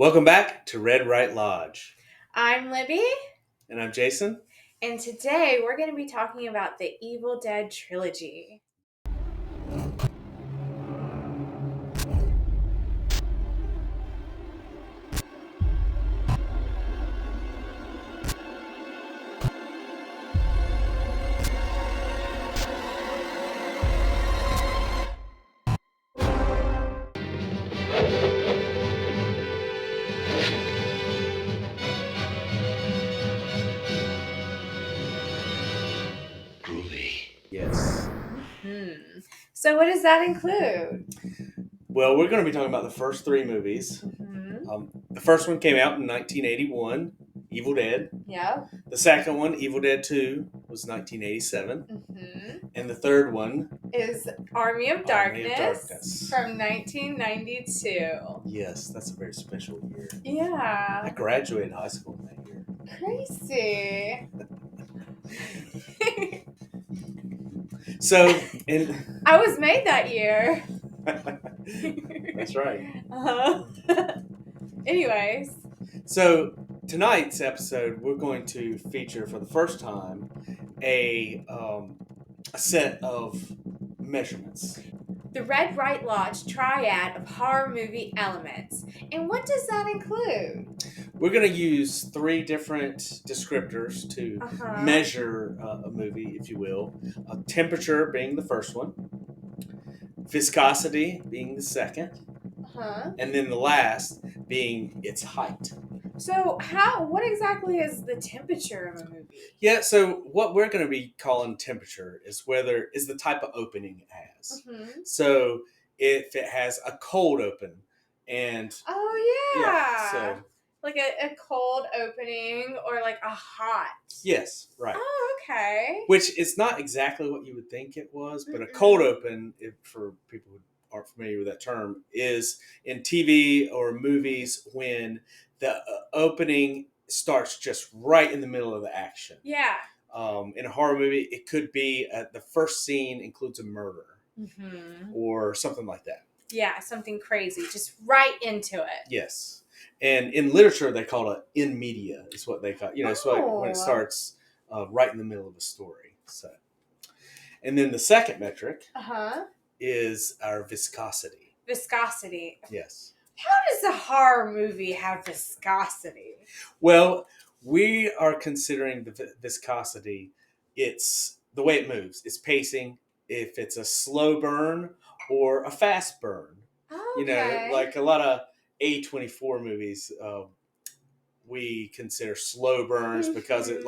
Welcome back to Red Right Lodge. I'm Libby, And I'm Jason. and today we're going to be talking about the Evil Dead Trilogy. Yes. So, what does that include? Well, we're going to be talking about the first three movies. The first one came out in 1981, Evil Dead. Yep. The second one, Evil Dead 2, was 1987. And the third one Is Army of Army of Darkness Darkness. from 1992. Yes, that's a very special year. Yeah. I graduated high school in that year. Crazy. So, I was made that year. That's right. Anyways. So, tonight's episode, we're going to feature for the first time a set of measurements. The Red Right Lodge triad of horror movie elements. And what does that include? We're going to use three different descriptors to measure a movie, if you will. Temperature being the first one, viscosity being the second, and then the last being its height. So, what exactly is the temperature of a movie? Yeah, so what we're going to be calling temperature is the type of opening it has. So if it has a cold open and so like a cold opening or like a hot. Yes, right. Oh, okay. Which is not exactly what you would think it was, but a cold open, for people who aren't familiar with that term, is in TV or movies when the opening starts just right in the middle of the action. Yeah. In a horror movie, it could be the first scene includes a murder or something like that. Yeah, something crazy, just right into it. Yes. And in literature, they call it in media, is what they call it. It's like when it starts right in the middle of a story. So, and then the second metric is our viscosity. Viscosity. Yes. How does a horror movie have viscosity? Well, we are considering the viscosity. It's the way it moves. It's pacing. If it's a slow burn or a fast burn. Okay. Like a lot of A24 movies, we consider slow burns because it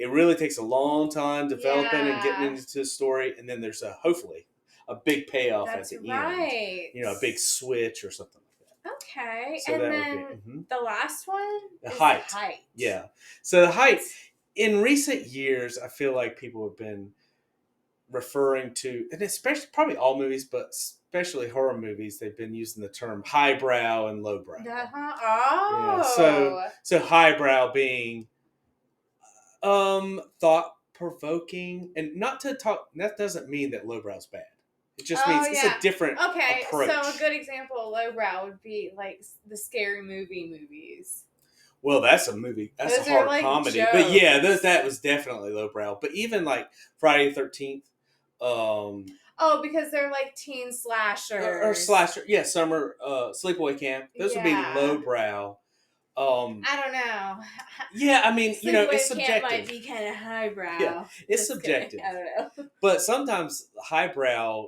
really takes a long time developing and getting into the story, and then there's hopefully a big payoff at the end. A big switch or something like that. Okay, so and then the last one is height. The height. Yeah, so the height. In recent years, I feel like people have been referring to, and especially probably all movies, but especially horror movies, they've been using the term highbrow and lowbrow. Oh. Yeah, so highbrow being thought provoking, and not to talk. That doesn't mean that lowbrow's bad. It just means it's a different approach. So a good example of lowbrow would be like the scary movies. Well, that's a movie. That's a horror comedy. Jokes. But yeah, that was definitely lowbrow. But even like Friday the 13th. Because they're like teen slashers. Or slasher. Yeah, summer sleepaway camp. Those would be lowbrow. I don't know. Yeah, I mean, it's subjective. Might be kind of highbrow. Yeah, it's subjective. I don't know. But sometimes highbrow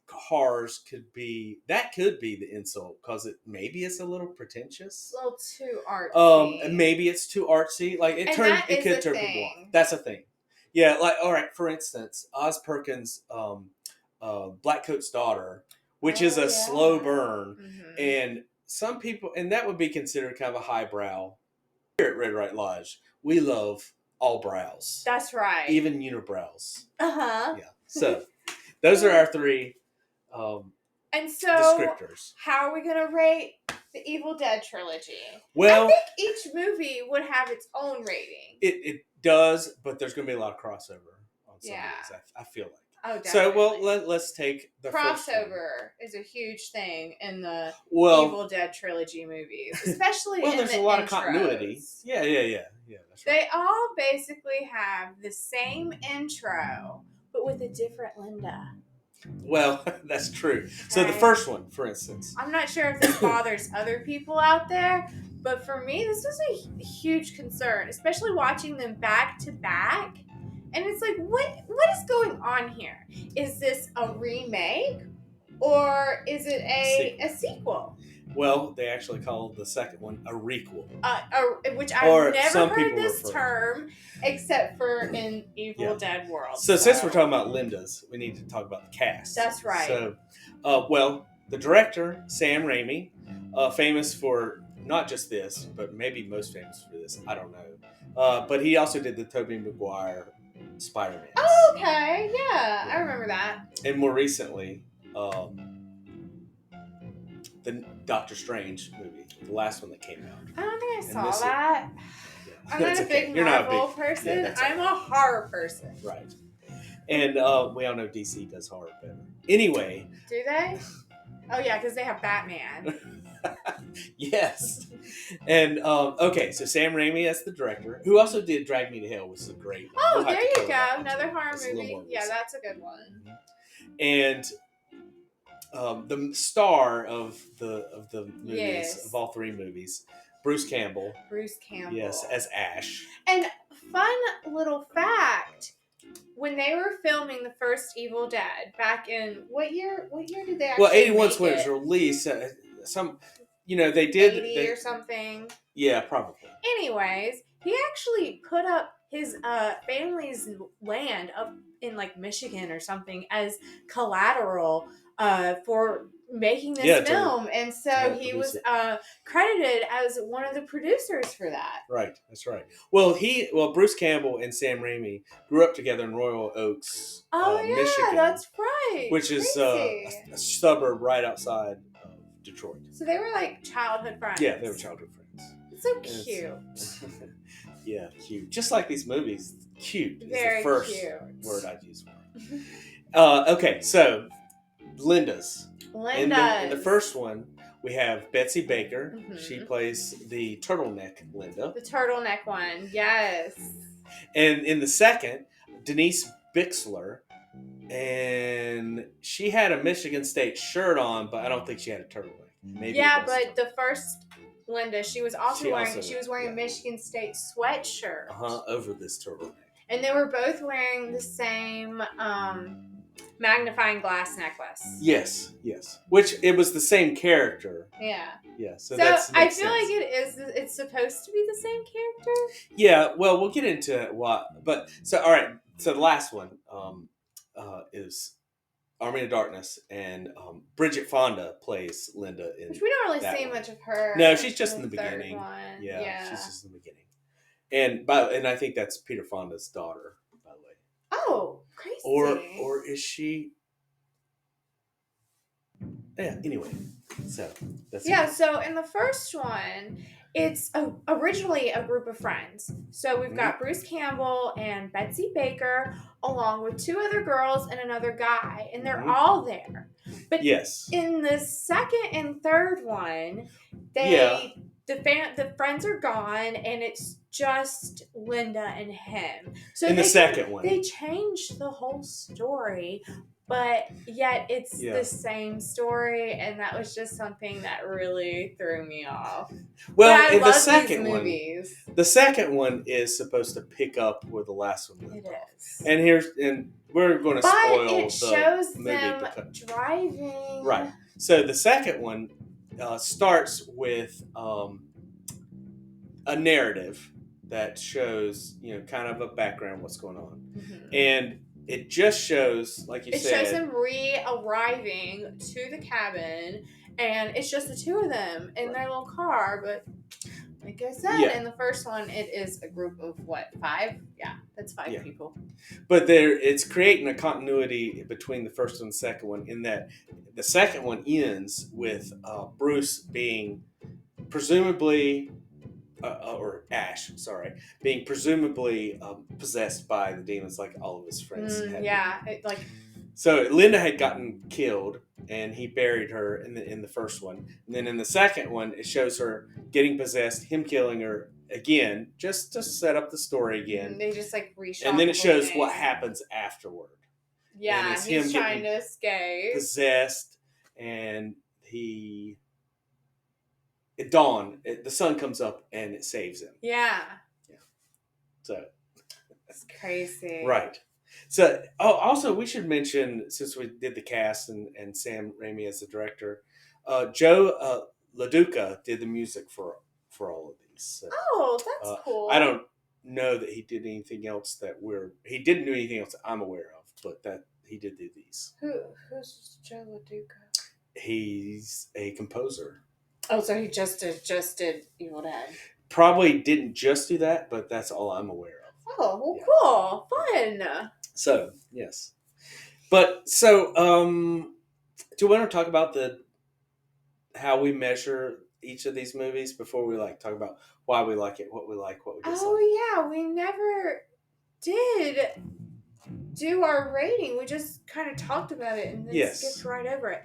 horrors could be the insult because maybe it's a little pretentious, a little too artsy. Maybe it's too artsy. Like it could turn people off. That's a thing. Yeah, like all right. For instance, Oz Perkins' Blackcoat's Daughter, which is a slow burn, and some people, and that would be considered kind of a highbrow. Here at Red Right Lodge, we love all brows. That's right. Even unibrows. Yeah. So those are our three. And so, descriptors. How are we going to rate the Evil Dead trilogy? Well, I think each movie would have its own rating. It does, but there's going to be a lot of crossover on some of these. I feel like. Oh, definitely. So, well, let's take the crossover is a huge thing in the Evil Dead trilogy movies, especially in there's the a lot intros. of continuity. Yeah, that's right. They all basically have the same intro, but with a different Linda. Well, that's true. Okay. So the first one, for instance. I'm not sure if this bothers other people out there, but for me, this was a huge concern, especially watching them back to back. And it's like, what is going on here? Is this a remake or is it a sequel? Well, they actually call the second one a requel. Which I've never heard this term except for in Evil Dead world. So since we're talking about Lindas, we need to talk about the cast. That's right. So, the director, Sam Raimi, famous for not just this, but maybe most famous for this, I don't know. But he also did the Tobey Maguire Spider-Man. Oh, okay. Yeah, I remember that. And more recently, the Doctor Strange movie, the last one that came out. I don't think I saw that. Yeah. I'm not a big You're Marvel not a big person. Yeah, I'm a horror person. Right. And we all know DC does horror better. Anyway. Do they? Oh, yeah, because they have Batman. Yes. And, okay, so Sam Raimi as the director, who also did Drag Me to Hell, which is a great one. Oh, there you go. Another horror movie. Yeah, that's a good one. And the star of the movies, of all three movies, Bruce Campbell. Yes, as Ash. And fun little fact, when they were filming the first Evil Dead back in what year did they actually Well, 81's when it was released. They did 80 or something. Yeah, probably. Anyways, he actually put up his family's land up in like Michigan or something as collateral for making this film, and so he was credited as one of the producers for that. Right, that's right. Well, Bruce Campbell and Sam Raimi grew up together in Royal Oaks, Michigan. That's right. Which is a suburb right outside of Detroit. So they were like childhood friends. Yeah, they were childhood friends. It's so cute. Yeah, cute. Just like these movies, cute Very is the first cute word I'd use for. Okay, so Linda's. In the first one, we have Betsy Baker. Mm-hmm. She plays the turtleneck Linda. The turtleneck one, yes. And in the second, Denise Bixler. And she had a Michigan State shirt on, but I don't think she had a turtleneck. Maybe but the first Linda, she was wearing a Michigan State sweatshirt. Over this turtleneck. And they were both wearing the same magnifying glass necklace. Yes. Which it was the same character. Yeah. Yeah. So I feel like it's supposed to be the same character. Yeah. Well, we'll get into what. But so all right. So the last one is Army of Darkness, and Bridget Fonda plays Linda in. Which we don't really see much of her. No, she's just in the beginning. Yeah, she's just in the beginning. And I think that's Peter Fonda's daughter, by the way. Oh, crazy. Or is she? Yeah. Anyway, so that's So in the first one, it's originally a group of friends. So we've got Bruce Campbell and Betsy Baker, along with two other girls and another guy, and they're all there. But in the second and third one, the friends are gone, and it's just Linda and him. So in the second one, they changed the whole story. But yet it's the same story, and that was just something that really threw me off. Well, in the second one is supposed to pick up where the last one left off. And we're going to spoil it shows them driving. Right. So the second one starts with a narrative that shows, kind of a background, what's going on, and it just shows, like you said. It shows them re-arriving to the cabin, and it's just the two of them in their little car. But like I said, in the first one, it is a group of, 5? Yeah, that's 5 people. But it's creating a continuity between the first and the second one, in that the second one ends with Bruce being presumably... or Ash, being presumably possessed by the demons, like all of his friends had. So Linda had gotten killed, and he buried her in the first one. And then in the second one, it shows her getting possessed, him killing her again, just to set up the story again. They just like reshot. And then it shows thing. what happens afterward. Yeah, and it's he's him trying to escape, possessed, and at dawn, the sun comes up and it saves him. Yeah. So it's crazy, right? So, also we should mention, since we did the cast and Sam Raimi as the director, Joe LaDuca did the music for all of these. So, that's cool. I don't know that he did anything else he didn't do anything else that I'm aware of, but that he did do these. Who's Joe LaDuca? He's a composer. Oh, so he just did Evil Dead. Probably didn't just do that, but that's all I'm aware of. Oh, well, cool. Fun. So, yes. But, so, do you want to talk about how we measure each of these movies before we, talk about why we like it, what we like, what we dislike? Oh, yeah. We never did do our rating. We just kind of talked about it and then skipped right over it.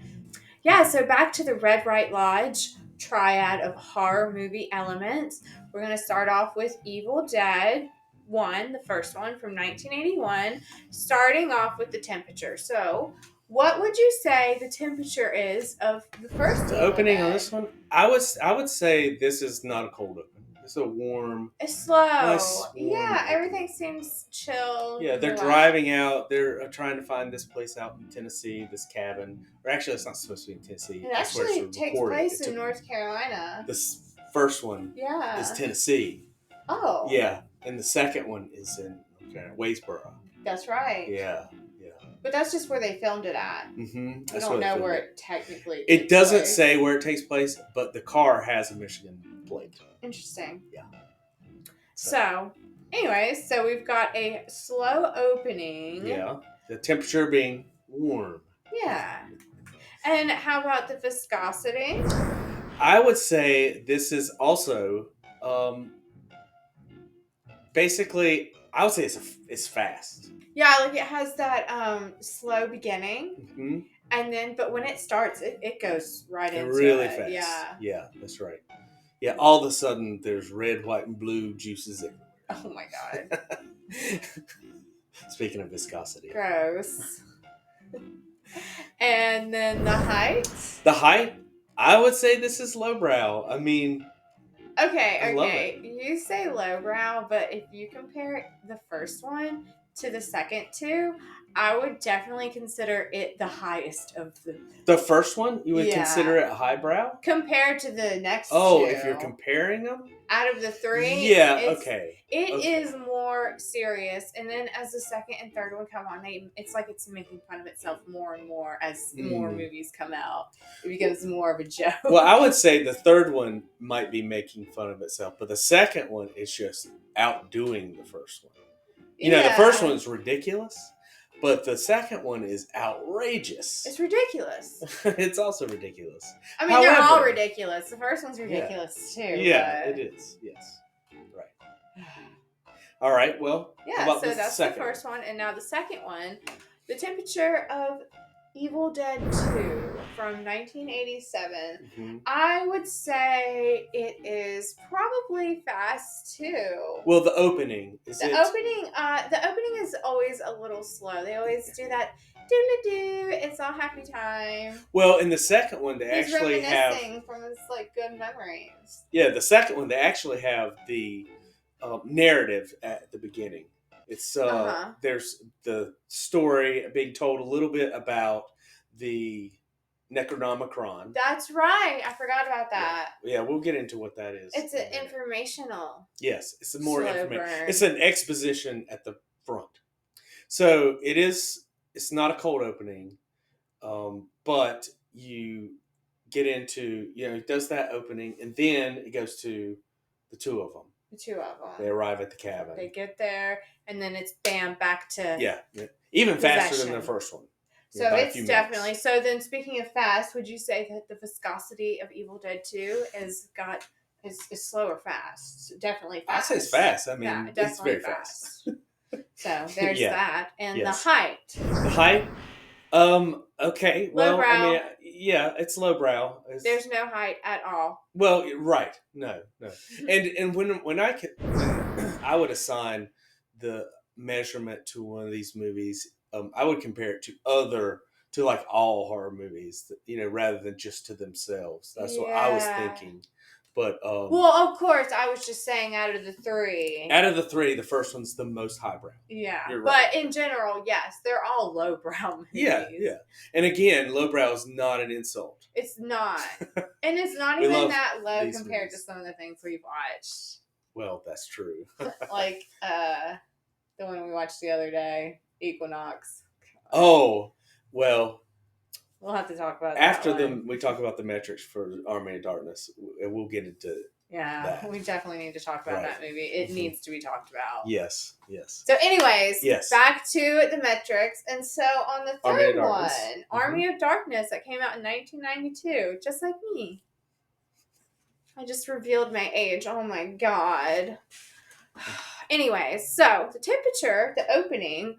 Yeah, so back to the Red Right Lodge triad of horror movie elements. We're going to start off with Evil Dead 1, the first one from 1981, starting off with the temperature. So, what would you say the temperature is of the first the Evil opening Dead? On this one? I would say this is not a cold open. It's a warm. It's slow. Nice, warm everything seems chill. Yeah, they're driving out. They're trying to find this place out in Tennessee, this cabin. Or actually, it's not supposed to be in Tennessee. It actually takes place in North Carolina. This first one is Tennessee. Oh. Yeah, and the second one is in Waysboro. That's right. Yeah. But that's just where they filmed it at. Mm-hmm. I don't know where it technically It doesn't say where it takes place, but the car has a Michigan plate. Interesting. Yeah. So, anyways, so we've got a slow opening. Yeah. The temperature being warm. Yeah. And how about the viscosity? I would say this is also basically, I would say it's fast. Yeah, it has that slow beginning. Mm-hmm. And then, but when it starts, it goes right into really it. fast. Yeah. Yeah, that's right. Yeah, all of a sudden there's red, white, and blue juices everywhere. Oh my God. Speaking of viscosity. Gross. And then the height? The height? I would say this is lowbrow. I mean... Okay. You say lowbrow, but if you compare the first one to the second two, I would definitely consider it the highest of the... The first one? You would consider it a highbrow? Compared to the next two. Oh, if you're comparing them? Out of the three? Yeah, okay. It is more serious. And then as the second and third one come on, it's like it's making fun of itself more and more as more movies come out. It becomes more of a joke. Well, I would say the third one might be making fun of itself, but the second one is just outdoing the first one. The first one is ridiculous, but the second one is outrageous. It's ridiculous. It's also ridiculous. I mean, they're all ridiculous. The first one's ridiculous, too. Yeah, it is. Yes. Right. All right, well, yeah, so that's the first one. And now the second one, the temperature of Evil Dead 2 from 1987. Mm-hmm. I would say it is probably fast too. Well, the opening The opening is always a little slow. They always do that doo-doo-doo. It's all happy time. Well, in the second one, they He's actually have from his good memories. Yeah, the second one they actually have the narrative at the beginning. It's there's the story being told a little bit about the Necronomicon. That's right. I forgot about that. Yeah, we'll get into what that is. It's an informational. Yes, it's more information. It's an exposition at the front. So it's not a cold opening, but you get into, it does that opening, and then it goes to the two of them. The two of them. They arrive at the cabin. They get there, and then it's bam, back to even faster than the first one. So it's definitely... So then, speaking of fast, would you say that the viscosity of Evil Dead 2 is slow or fast? Definitely fast. I say it's fast. I mean, it's very fast. So there's that. And yes. The height. The height, Okay. Well, Lowbrow. I mean, yeah, it's lowbrow. There's no height at all. Well, right. No. And when I would assign the measurement to one of these movies, I would compare it to like all horror movies, rather than just to themselves. That's what I was thinking. But well, of course, I was just saying out of the three, the first one's the most highbrow. Yeah, You're right. right. But in general, yes, they're all lowbrow movies. Yeah. And again, lowbrow is not an insult. It's not, and it's not even that low compared to some of the things we've watched. Well, that's true. Like the one we watched the other day, Equinox. Oh, well. We'll have to talk about after that we talk about the metrics for Army of Darkness, and we'll get into that. We definitely need to talk about that movie. It needs to be talked about. Yes. So, anyways, back to the metrics, and so on the third one, Army of Darkness, that came out in 1992, just like me. I just revealed my age. Oh my god. Anyways, so the temperature, the opening,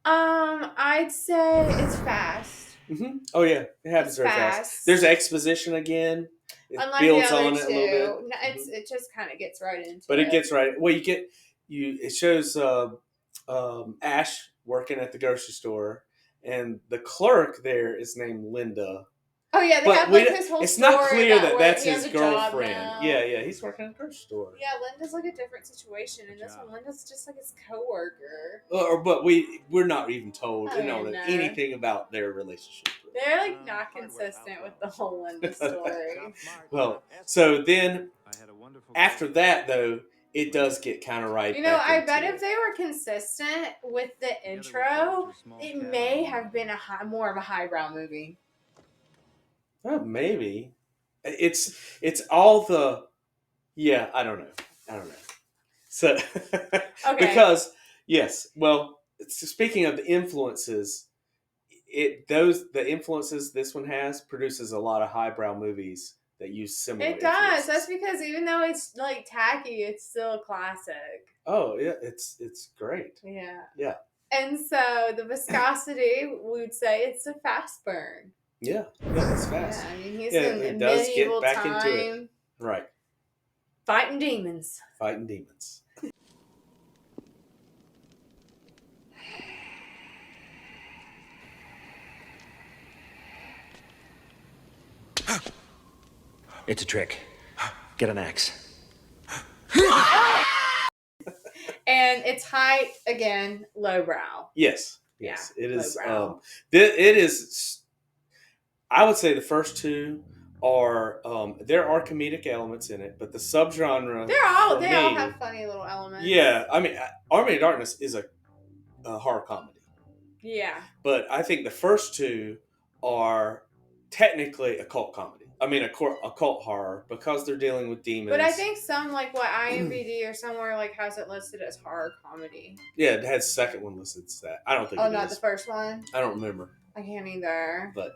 I'd say it's fast. Mm-hmm. Oh yeah, it happens very fast. There's exposition again. It builds on it a little bit. It just kind of gets right into it. But it gets right. Well, it shows Ash working at the grocery store, and the clerk there is named Linda. Oh yeah, they have like his whole it's not clear that that's his girlfriend. Yeah, he's working at the grocery store. Yeah, Linda's like a different situation. In this one, Linda's just like his coworker. But we're not even told anything about their relationship. They're like not consistent with the whole Linda story. Well, so then after that though, it does get kind of right. I bet if they were consistent with the intro, it may have been more of a highbrow movie. Well, maybe it's all the I don't know. So because speaking of the influences, the influences this one has produces a lot of highbrow movies that use similar. It does. Influences. That's because even though it's like tacky, it's still a classic. Oh yeah, it's great. Yeah. And so the viscosity, we would say it's a fast burn. Yeah, it's fast. Yeah, I mean, he's in medieval time. Into it. Right. Fighting demons. It's a trick. Get an axe. And its height, again, lowbrow. Yes. Yeah, it is. It is. I would say the first two are there are comedic elements in it, but the subgenre they all have funny little elements. Yeah, I mean, Army of Darkness is a horror comedy. Yeah, but I think the first two are technically a cult comedy. I mean, a cult horror because they're dealing with demons. But I think some like what IMDb or somewhere like has it listed as horror comedy. Yeah, it has the second one listed as that. I don't think. Oh, not the first one. I don't remember. I can't either. But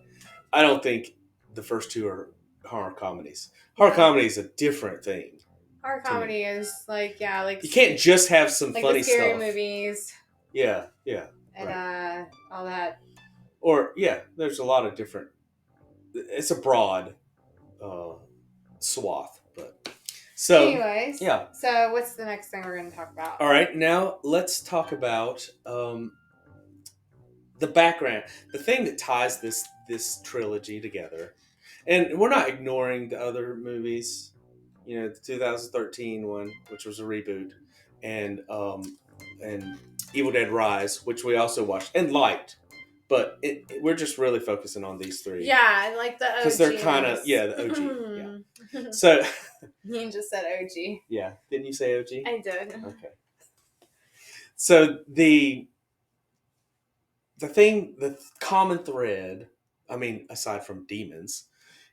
I don't think the first two are horror comedies. Horror comedy is a different thing. Horror comedy is like you can't just have some like funny the scary stuff. Movies. Yeah, and all that. Or there's a lot of different. It's a broad swath, but so. Anyways, So what's the next thing we're going to talk about? All right, now let's talk about the background, the thing that ties this trilogy together. And we're not ignoring the other movies, the 2013 one, which was a reboot, and Evil Dead Rise, which we also watched and liked. But we're just really focusing on these three. Yeah, like the OG. Because they're kind of, the OG. So. You just said OG. Yeah. Didn't you say OG? I did. Okay. So the common thread, I mean, aside from demons,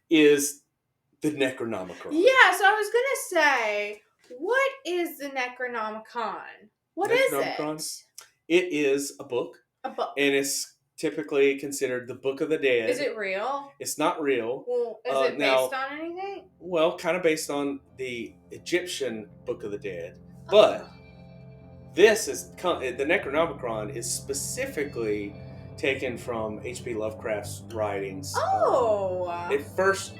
is the Necronomicon. Yeah, so I was going to say, what is the Necronomicon? What is it? It is a book. And it's typically considered the Book of the Dead. Is it real? It's not real. Well, is it based on anything? Well, kind of based on the Egyptian Book of the Dead. But this is the Necronomicon is specifically taken from H.P. Lovecraft's writings. Oh. It first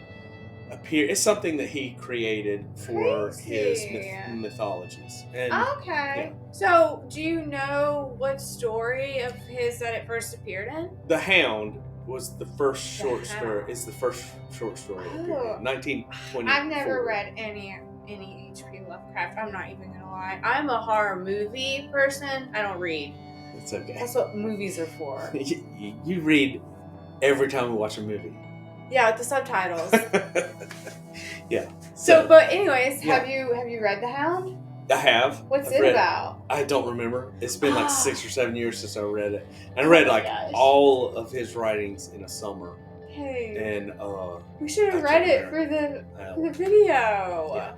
appeared. It's something that he created for his mythologies. And, okay. Yeah. So, do you know what story of his that it first appeared in? The Hound was the first short story. It's the first short story that appeared in 1924. I've never read any H.P. Lovecraft. I'm not even gonna lie. I'm a horror movie person. I don't read. It's okay. That's what movies are for. You read every time we watch a movie. Yeah, with the subtitles. Yeah. So, but anyways, have you read The Hound? I have. What's it about? I don't remember. It's been like 6 or 7 years since I read it. I read all of his writings in a summer. Hey. And we should have read it for the video.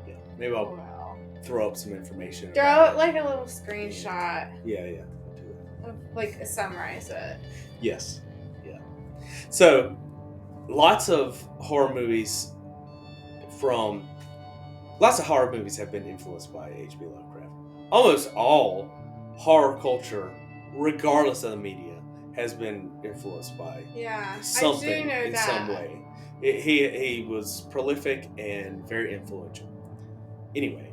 Yeah. Maybe I'll throw up some information. Throw up like a little screenshot. Yeah. Like summarize it. Yes. Yeah. So, lots of horror movies have been influenced by H.P. Lovecraft. Almost all horror culture, regardless of the media, has been influenced by something in some way. He was prolific and very influential. Anyway,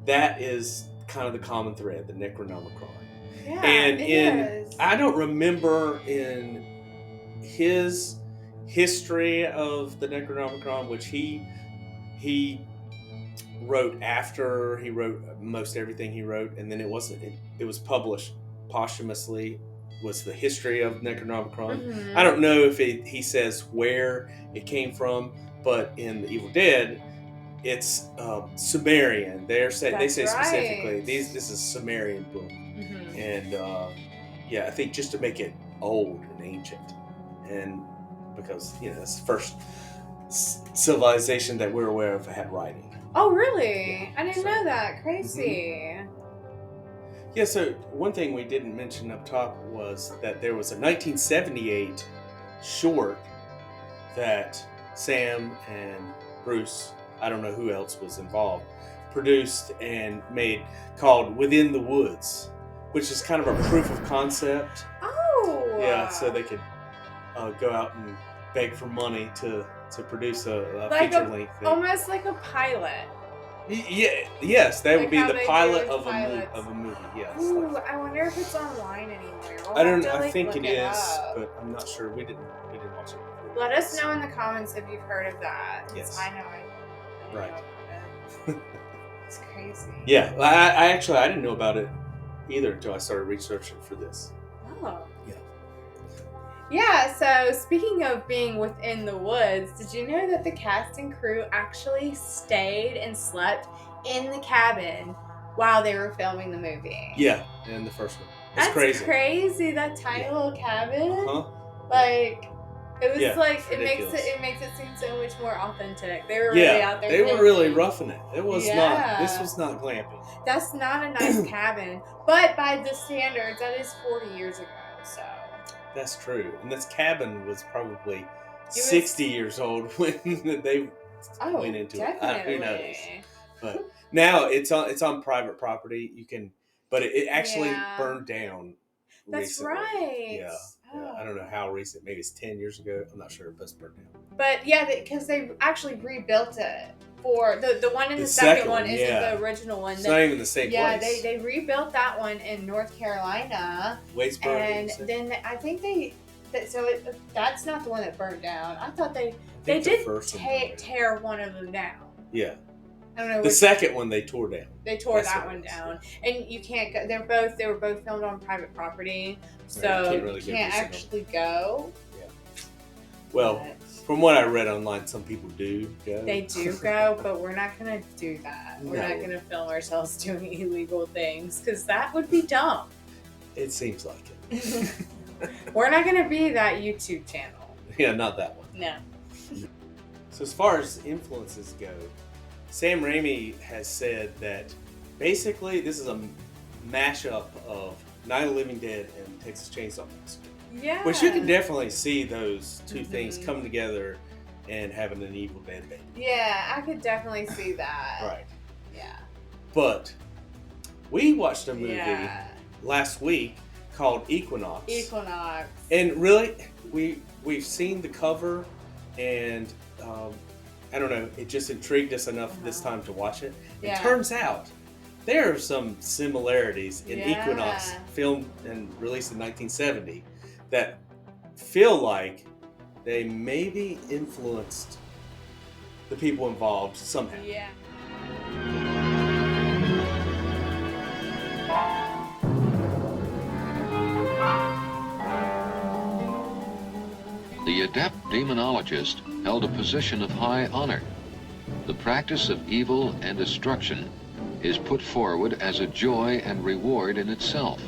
that is kind of the common thread, the Necronomicon. Yeah, and I don't remember in his history of the Necronomicon, which he wrote after he wrote most everything he wrote, and then it was published posthumously, was the history of Necronomicon. Mm-hmm. I don't know if he says where it came from, but in The Evil Dead, it's Sumerian. They say specifically this is a Sumerian book. Mm-hmm. And I think just to make it old and ancient, and because it's the first civilization that we're aware of had writing. Oh, really? I didn't know that. Crazy. Mm-hmm. Yeah, so one thing we didn't mention up top was that there was a 1978 short that Sam and Bruce, I don't know who else was involved, produced and made called Within the Woods, which is kind of a proof of concept. Oh! Yeah, so they could go out and beg for money to produce a feature length thing. Almost like a pilot. Yes, that would be the pilot of a movie. Yes. Ooh, I wonder if it's online anymore. I think it is, but I'm not sure. We didn't watch it before. Let us know in the comments if you've heard of that. Yes. I know. Right. It's crazy. Yeah, I didn't know about it either until I started researching for this. Oh. Yeah. Yeah, so speaking of being within the woods, did you know that the cast and crew actually stayed and slept in the cabin while they were filming the movie? Yeah, in the first one. That's crazy, that tiny little cabin. Uh-huh. Like, it was it ridiculous. makes it seem so much more authentic. They were really out there. They were really roughing it. It was not. This was not glamping. That's not a nice cabin, but by the standards, that is 40 years ago. So that's true, and this cabin was probably 60 years old when they went into definitely. Who knows? But now it's on private property. You can, but it actually burned down. That's recently. Right. Yeah. I don't know how recent. Maybe it's 10 years ago. I'm not sure if it's burned down. But because they actually rebuilt it for the one in the second one isn't the original one. It's not even the same place. Yeah, they rebuilt that one in North Carolina. Waitsburg. And then I think that's not the one that burned down. I thought they did tear one of them down. Yeah. I don't know. The second one they tore down. They tore that one down, and you can't go. They were both filmed on private property, so you can't actually go. Yeah. Well, from what I read online, some people do go. They do go, but we're not gonna do that. We're not gonna film ourselves doing illegal things because that would be dumb. It seems like it. We're not gonna be that YouTube channel. Yeah, not that one. No. So as far as influences go, Sam Raimi has said that basically this is a mashup of Night of the Living Dead and Texas Chainsaw Massacre. Yeah. Which you can definitely see those two things coming together and having an Evil Dead baby. Yeah, I could definitely see that. Right. Yeah. But we watched a movie last week called Equinox. Equinox. And really, we've seen the cover, and I don't know, it just intrigued us enough this time to watch it. It turns out there are some similarities in Equinox, filmed and released in 1970, that feel like they maybe influenced the people involved somehow. Yeah. The adept demonologist held a position of high honor. The practice of evil and destruction is put forward as a joy and reward in itself.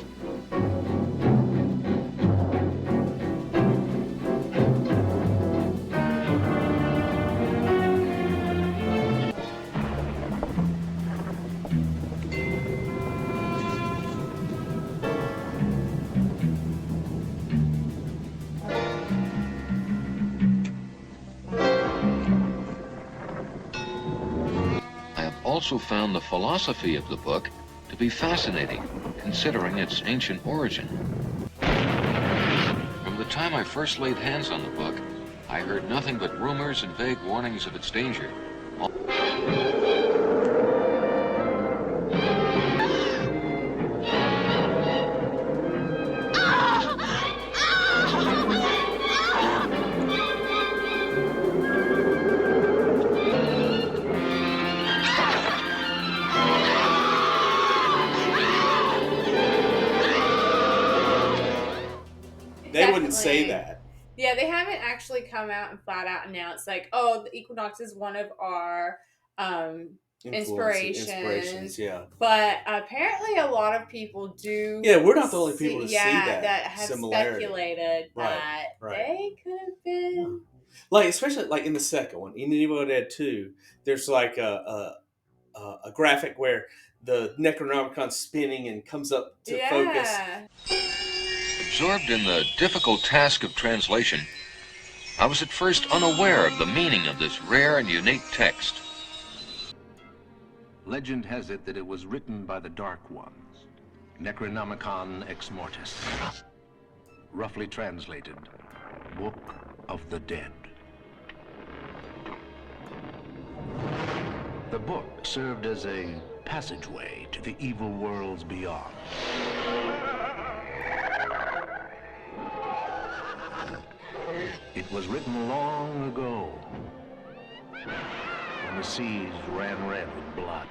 Also found the philosophy of the book to be fascinating, considering its ancient origin. From the time I first laid hands on the book, I heard nothing but rumors and vague warnings of its danger. They wouldn't say that. Yeah, they haven't actually come out and flat out announced, like, oh, the Equinox is one of our inspirations. Yeah. But apparently a lot of people do. Yeah, we're not the only people to see that. That have speculated that they could have been. Like, especially like in the second one, in Evil Dead 2, there's like a graphic where the Necronomicon's spinning and comes up to focus. Absorbed in the difficult task of translation, I was at first unaware of the meaning of this rare and unique text. Legend has it that it was written by the Dark Ones, Necronomicon Ex Mortis. Roughly translated, Book of the Dead. The book served as a passageway to the evil worlds beyond. It was written long ago, when the seas ran red with blood.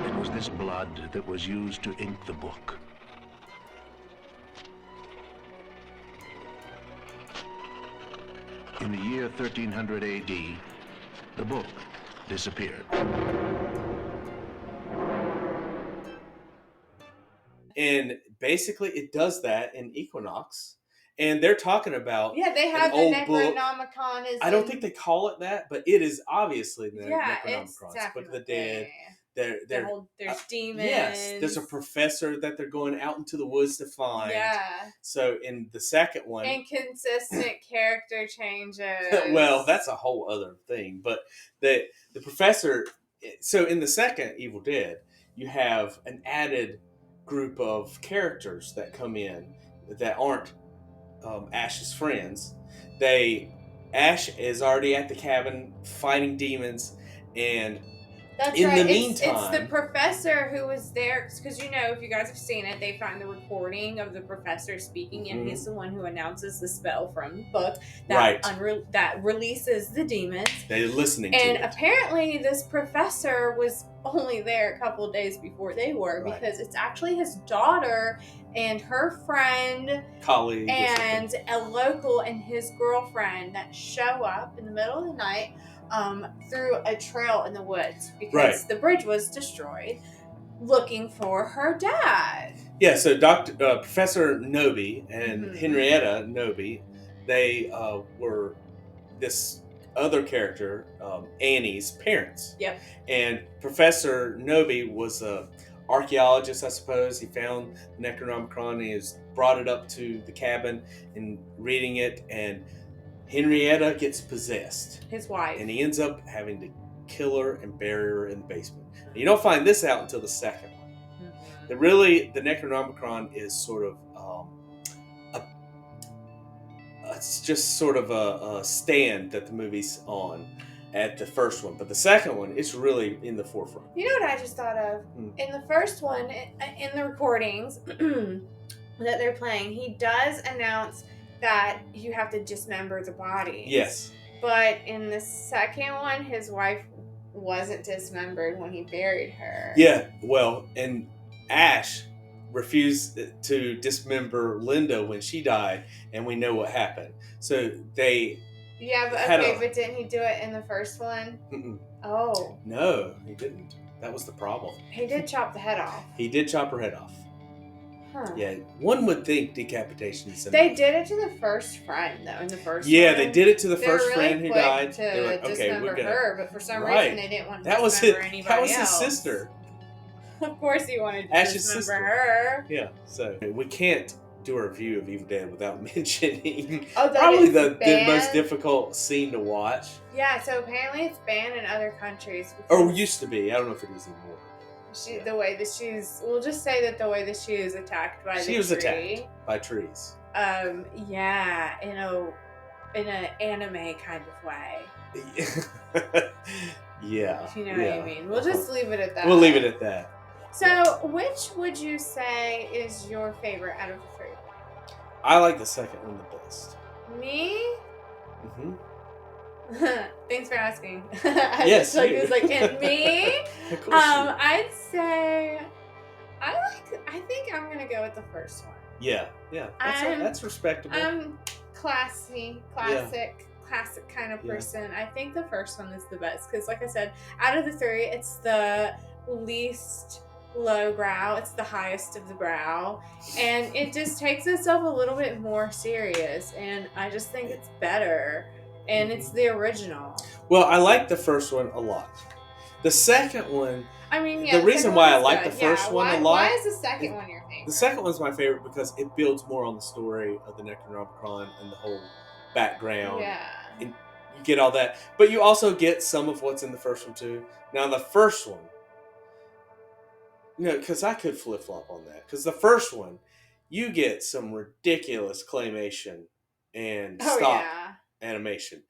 It was this blood that was used to ink the book. In the year 1300 AD, the book disappeared. And basically it does that in Equinox. And they're talking about they have the Necronomicon. I don't think they call it that, but it is obviously the Necronomicon. It's definitely Book of the Dead. There's demons. Yes, there's a professor that they're going out into the woods to find. Yeah. So in the second one, inconsistent character changes. Well, that's a whole other thing. But the professor. So in the second Evil Dead, you have an added group of characters that come in that aren't Ash's friends. Ash is already at the cabin fighting demons, and that's in right. the meantime, it's the professor who was there, because if you guys have seen it, they find the recording of the professor speaking, and he's the one who announces the spell from the book that that releases the demons. They're listening to and it. Apparently this professor was only there a couple of days before they were, because it's actually his daughter and her friend, colleague, and a local and his girlfriend that show up in the middle of the night through a trail in the woods, because the bridge was destroyed, looking for her dad. Yeah, so Professor Noby and Henrietta Noby, they were this other character, Annie's parents. Yep. And Professor Noby was a archaeologist, I suppose. He found the Necronomicon and he brought it up to the cabin and reading it, and Henrietta gets possessed. His wife. And he ends up having to kill her and bury her in the basement. And you don't find this out until the second one. The Necronomicon is sort of it's just sort of a stand that the movie's on at the first one, but the second one is really in the forefront. You know what I just thought of? In the first one, in the recordings that they're playing, he does announce that you have to dismember the body. Yes. But in the second one, his wife wasn't dismembered when he buried her. Yeah, well, and Ash refused to dismember Linda when she died, and we know what happened. So they... Yeah, but but didn't he do it in the first one? Mm-mm. Oh. No, he didn't. That was the problem. He did chop the head off. He did chop her head off. Huh. Yeah, one would think decapitation is... They did it to the first friend, though, in the first Yeah, one. they did it to the They first were really friend who quick died. to They were like, okay, we're dismember gonna... her, but for some reason they didn't want to dismember anybody else. That was his sister. Of course he wanted to Ash's dismember sister. her. Yeah, so we can't do a review of Evil Dead without mentioning Oh, probably the most difficult scene to watch. Yeah, so apparently it's banned in other countries. Or used to be. I don't know if it is anymore. The way that she's... We'll just say that the way that she was attacked by the tree. She was attacked by trees. Yeah, in an anime kind of way. Yeah. If you know what I mean. We'll just leave it at that. We'll leave it at that. So, which would you say is your favorite out of the three? I like the second one the best. Me? Mm-hmm. Thanks for asking. Yes. It's like, and me? Of course I'd say I think I'm gonna go with the first one. Yeah. That's respectable. I'm classic kind of person. I think the first one is the best because, like I said, out of the three, it's the least lowbrow. It's the highest of the brow, and it just takes itself a little bit more serious. And I just think it's better, and it's the original. Well, I like the first one a lot. The second one. I mean, yeah. The reason why I like the first one a lot. Why is the second one your favorite? The second one's my favorite because it builds more on the story of the Necronomicon and the whole background. Yeah. And you get all that. But you also get some of what's in the first one, too. Now, the first one, because I could flip-flop on that. Because the first one, you get some ridiculous claymation and stop animation.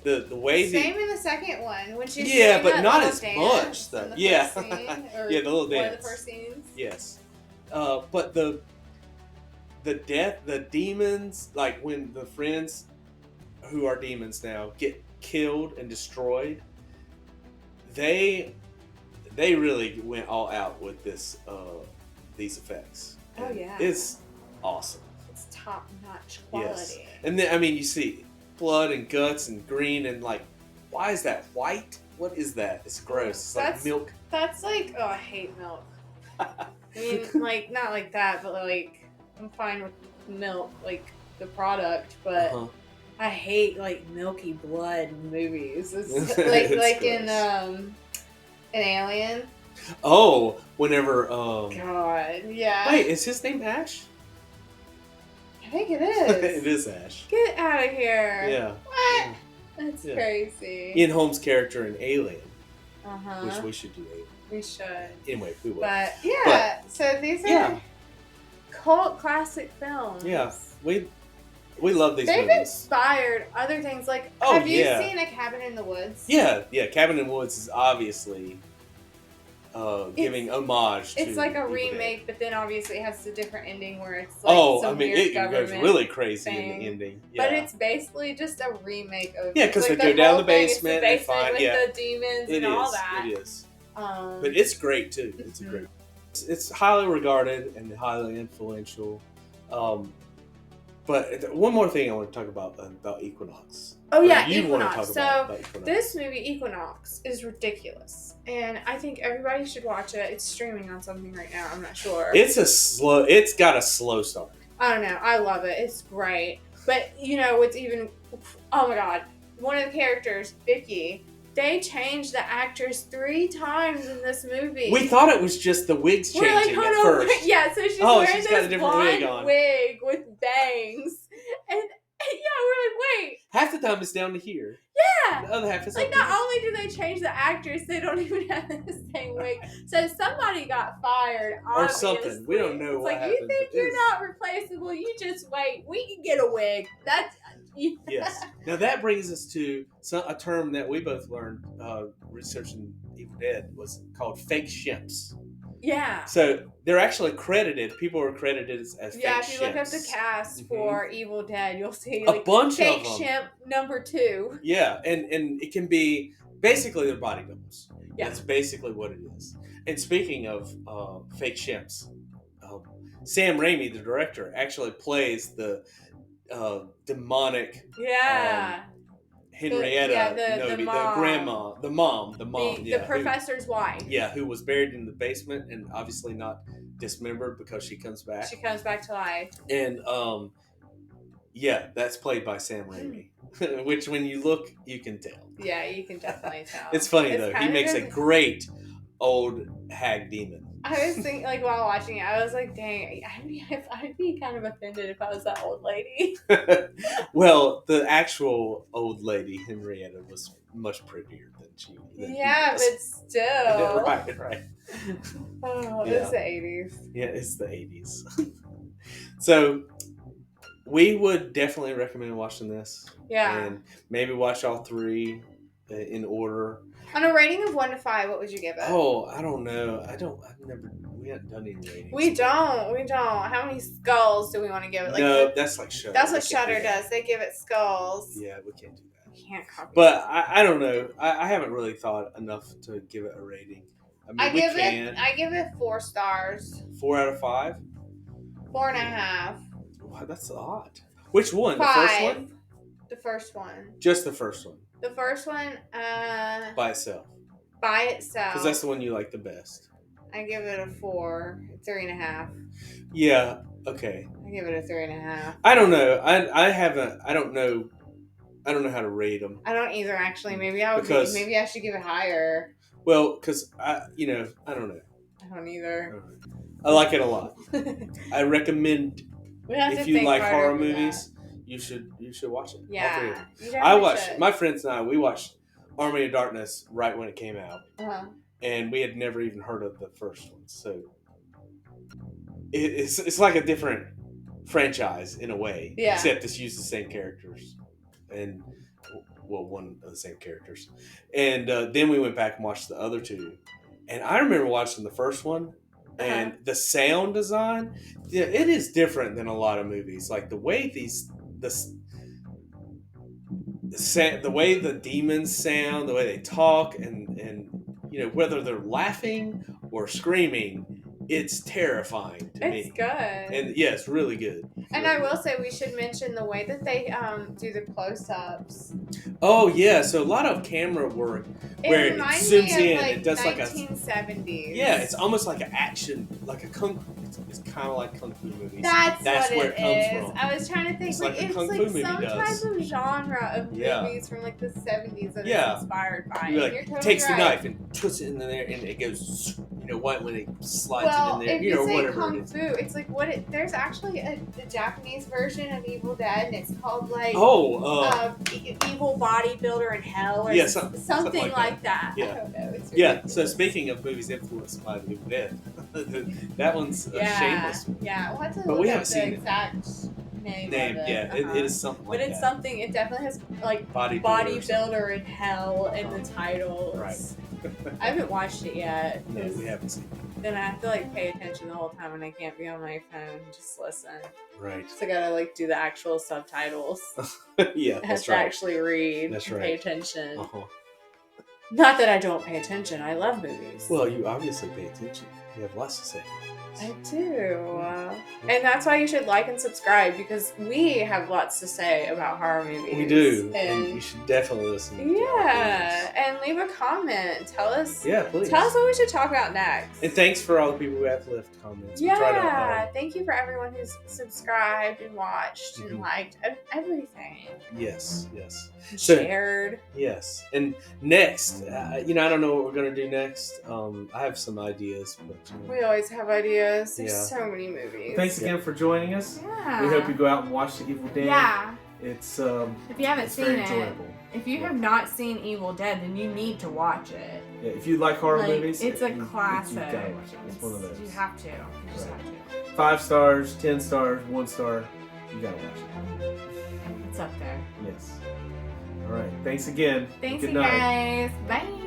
The way same in the second one when she's but not as much though. Yeah, the little dance. One of the first scenes. Yes, but the demons, like when the friends who are demons now get killed and destroyed, they really went all out with these effects. Oh yeah, it's awesome. It's top notch quality. Yes. And then you see blood and guts and green and why is that white? What is that? It's gross. It's like milk. That's I hate milk. I mean, not like that, but I'm fine with milk, the product, but I hate milky blood movies. It's like in Alien. Oh, whenever God, yeah. Wait, is his name Ash? I think it is. It is Ash. Get out of here. Yeah. What? That's crazy. Ian Holmes' character in Alien. Which we should do Alien. We should. Anyway, we will. But so these are cult classic films. Yeah. We love these They've movies. inspired other things have you seen A Cabin in the Woods? Yeah, Cabin in the Woods is obviously giving homage to it's like a Evil remake, Dead. but then obviously it has a different ending where it's like some weird it government goes really crazy thing. in the ending. But it's basically just a remake of because like they go down the thing, basement it's the and basement with the demons and all that. It is. But it's great too. It's a great. It's highly regarded and highly influential. But one more thing I want to talk about Equinox. Oh yeah, Equinox. So this movie Equinox is ridiculous, and I think everybody should watch it. It's streaming on something right now. I'm not sure. It's got a slow start. I don't know. I love it. It's great. But you know what's even? Oh my god! One of the characters, Vicky. They changed the actress 3 times in this movie. We thought it was just the wigs changing at first. Yeah, so she's wearing this blonde wig with bangs. And yeah, we're like, wait. Half the time it's down to here. Yeah. The other half is like, not only do they change the actress, they don't even have the same wig. So somebody got fired, obviously. Or something. We don't know what happened. You think you're not replaceable, you just wait. We can get a wig. That's... Yes. Now that brings us to a term that we both learned researching Evil Dead was called fake shimps. Yeah. So they're actually credited. People are credited as fake shimps. Yeah, if you look up the cast for Evil Dead, you'll see a bunch fake of them. shimp number 2. Yeah, and it can be basically they're body doubles. Yeah. That's basically what it is. And speaking of fake shimps, Sam Raimi, the director, actually plays the demonic Henrietta, the grandma, the mom, the professor's wife. Yeah, who was buried in the basement and obviously not dismembered because she comes back. She comes back to life. And that's played by Sam Raimi, which when you look, you can tell. Yeah, you can definitely tell. It's funny though; he makes a great old hag demon. I was thinking, like, while watching it, I was like, dang, I'd be kind of offended if I was that old lady. Well, the actual old lady, Henrietta, was much prettier than she was. Yeah, but still. Right. Oh, it's the 80s. Yeah, it's the 80s. So, we would definitely recommend watching this. Yeah. And maybe watch all 3 in order. On a rating of 1 to 5, what would you give it? Oh, I don't know. We haven't done any ratings. We don't. How many skulls do we want to give it? No, that's like Shudder. That's what Shudder does. They give it skulls. Yeah, we can't do that. We can't copy But I don't know. I haven't really thought enough to give it a rating. I mean, I give it 4 stars. 4 out of 5? 4.5. Wow, that's a lot. Which one? 5. The first one? The first one. Just the first one. The first one, by itself. By itself. Because that's the one you like the best. I give it a 4, 3.5. Yeah. Okay. I give it a 3.5. I don't know. I don't know. I don't know how to rate them. I don't either. Actually, maybe I should give it higher. Well, because I don't know. I don't either. I like it a lot. I recommend if you like horror movies. You should watch it. Yeah. My friends and I, we watched Army of Darkness right when it came out. Uh-huh. And we had never even heard of the first one. So it's like a different franchise in a way. Yeah. Except it's used the same characters. And, one of the same characters. And then we went back and watched the other 2. And I remember watching the first one. And the sound design, it is different than a lot of movies. Like the way the way the demons sound, the way they talk, and whether they're laughing or screaming, it's terrifying to me. It's good. And yeah, it's really good. And I will say we should mention the way that they do the close-ups. Oh yeah, so a lot of camera work where it zooms in. Like it does 1970s. Yeah, it's almost like an action, like a kung. It's kind of like kung fu movies. That's where it comes from. I was trying to think. It's like some type of genre of movies from like the 70s that is inspired by. You're like, You're totally takes right. the knife and puts it in there, and it goes. When it slides it in there, if you say whatever kung it is. fu, it's like there's actually a Japanese version of Evil Dead, and it's called like Evil Bodybuilder in Hell, or something like that. Yeah. I don't know. It's ridiculous. So speaking of movies influenced by the Evil Dead, that one's a shameless one. Yeah, we'll have to but look we up haven't the seen exact name of it. Yeah, it is something like that. But it's something, it definitely has like Bodybuilder in Hell in the titles. Right. I haven't watched it yet. No, we haven't seen Then I have to like pay attention the whole time, and I can't be on my phone and just listen. it. Right. So I gotta like do the actual subtitles. Yeah, I have that's to right. actually read That's and right. pay attention. Uh-huh. Not that I don't pay attention. I love movies. Well, you obviously pay attention. You have lots to say. I do. And that's why you should like and subscribe, because we have lots to say about horror movies. We do. And And you should definitely listen to our yeah. And leave a comment. Tell us. videos. Yeah, please. Tell us what we should talk about next. And thanks for all the people who have left comments. We try Yeah. to, Thank you for everyone who's subscribed and watched and liked everything. yes, yes. And So- shared. Yes. And next, I don't know what we're going to do next. I have some ideas. But, We always have ideas. There's Yeah. so many movies. Thanks again for joining us. Yeah. We hope you go out and watch The Evil Dead. Yeah. It's If you haven't it's seen very it, enjoyable. if you have not seen Evil Dead, then you need to watch it. Yeah, if you like horror Like, movies, it's a you classic. You gotta watch it. It's one of those. You have to. You just Right. have to. 5 stars, 10 stars, 1 star. You gotta watch it. It's up there. Yes. All right. Thanks again. Thanks, Good you night. guys. Bye.